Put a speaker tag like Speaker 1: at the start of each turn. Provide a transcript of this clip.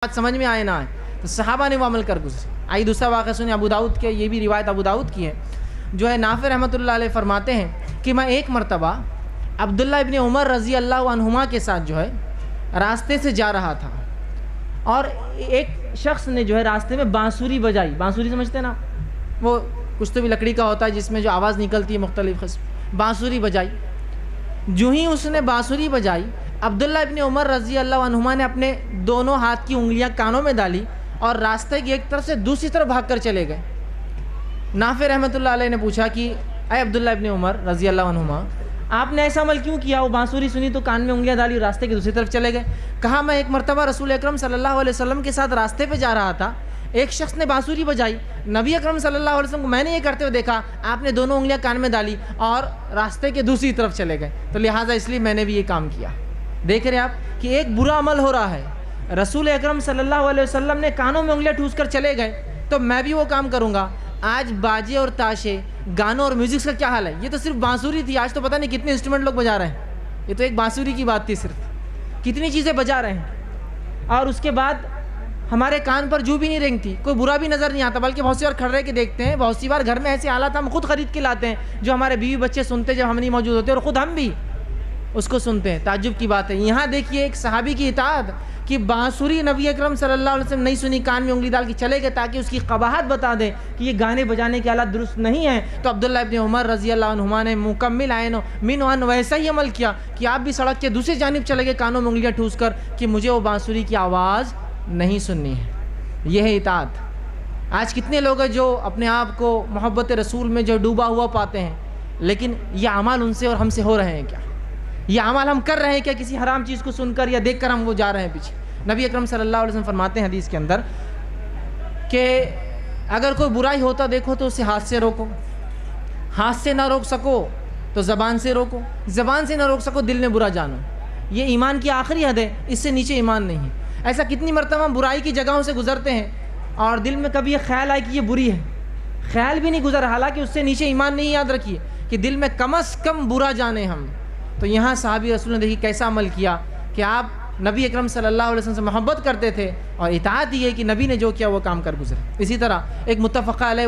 Speaker 1: بات سمجھ میں آئے نہ آئے تو صحابہ نے وہ عمل کر گزرے۔ آئیے دوسرا واقعہ سنیں ابو داؤد کے، یہ بھی روایت ابو داؤد کی ہے، جو ہے نافع رحمۃ اللہ علیہ فرماتے ہیں کہ میں ایک مرتبہ عبداللہ ابن عمر رضی اللہ عنہما کے ساتھ جو ہے راستے سے جا رہا تھا، اور ایک شخص نے جو ہے راستے میں بانسری بجائی۔ بانسری سمجھتے ہیں نا، وہ کچھ تو بھی لکڑی کا ہوتا ہے جس میں جو آواز نکلتی ہے مختلف قسم، بانسری بجائی۔ جو ہی اس نے بانسری بجائی، عبداللہ ابن عمر رضی اللہ عنہما نے اپنے دونوں ہاتھ کی انگلیاں کانوں میں ڈالی اور راستے کی ایک طرف سے دوسری طرف بھاگ کر چلے گئے۔ نافع رحمۃ اللہ علیہ نے پوچھا کہ اے عبداللہ ابن عمر رضی اللہ عنہما، آپ نے ایسا عمل کیوں کیا؟ وہ بانسری سنی تو کان میں انگلیاں ڈالی، راستے کی دوسری طرف چلے گئے۔ کہا میں ایک مرتبہ رسول اکرم صلی اللہ علیہ وسلم کے ساتھ راستے پہ جا رہا تھا، ایک شخص نے بانسری بجائی، نبی اکرم صلی اللہ علیہ وسلم کو میں نے یہ کرتے ہوئے دیکھا، آپ نے دونوں انگلیاں کان میں ڈالی اور راستے کے دوسری طرف چلے گئے، تو لہٰذا اس لیے میں نے بھی یہ کام کیا۔ دیکھ رہے ہیں آپ کہ ایک برا عمل ہو رہا ہے، رسول اکرم صلی اللہ علیہ وسلم نے کانوں میں انگلیاں ٹھوس کر چلے گئے تو میں بھی وہ کام کروں گا۔ آج باجے اور تاشے، گانوں اور میوزک کا کیا حال ہے؟ یہ تو صرف بانسری تھی، آج تو پتہ نہیں کتنے انسٹرومنٹ لوگ بجا رہے ہیں۔ یہ تو ایک بانسری کی بات تھی، صرف کتنی چیزیں بجا رہے ہیں، اور اس کے بعد ہمارے کان پر جو بھی نہیں رینگتی، کوئی برا بھی نظر نہیں آتا، بلکہ بہت سی بار کھڑے کے دیکھتے ہیں، بہت سی بار گھر میں ایسے حالات ہم خود خرید کے لاتے ہیں جو ہمارے بیوی بچے سنتے جب ہم نہیں موجود ہوتے، اور خود ہم بھی اس کو سنتے ہیں۔ تعجب کی بات ہے، یہاں دیکھیے ایک صحابی کی اطاعت کہ بانسری نبی اکرم صلی اللہ علیہ وسلم نہیں سنی، کان میں انگلی ڈال کے چلے گئے تاکہ اس کی قباحت بتا دیں کہ یہ گانے بجانے کے حالات درست نہیں ہیں، تو عبداللہ ابن عمر رضی اللہ عنہما نے مکمل عین من وان ویسا ہی عمل کیا کہ آپ بھی سڑک کے دوسری جانب چلے گئے کانوں میں انگلیاں ٹھوس کر کہ مجھے وہ بانسری کی آواز نہیں سننی ہے۔ یہ ہے اطاعت۔ آج کتنے لوگ ہیں جو اپنے آپ کو محبت رسول میں جو ڈوبا ہوا پاتے ہیں، لیکن یہ اعمال ان سے اور ہم سے ہو رہے ہیں کیا؟ یہ اعمال ہم کر رہے ہیں کیا؟ کسی حرام چیز کو سن کر یا دیکھ کر ہم وہ جا رہے ہیں پیچھے۔ نبی اکرم صلی اللہ علیہ وسلم فرماتے ہیں حدیث کے اندر کہ اگر کوئی برائی ہوتا دیکھو تو اسے ہاتھ سے روکو، ہاتھ سے نہ روک سکو تو زبان سے روکو، زبان سے نہ روک سکو دل میں برا جانو۔ یہ ایمان کی آخری حد ہے، اس سے نیچے ایمان نہیں ہے۔ ایسا کتنی مرتبہ ہم برائی کی جگہوں سے گزرتے ہیں اور دل میں کبھی یہ خیال آئے کہ یہ بری ہے، خیال بھی نہیں گزر، حالانکہ اس سے نیچے ایمان نہیں۔ یاد رکھیے کہ دل میں کم از کم برا جانے ہم۔ تو یہاں صحابی رسول نے دیکھی کیسا عمل کیا کہ آپ نبی اکرم صلی اللہ علیہ وسلم سے محبت کرتے تھے، اور اطاعت یہ ہے کہ نبی نے جو کیا وہ کام کر گزرے۔ اسی طرح ایک متفقہ علیہ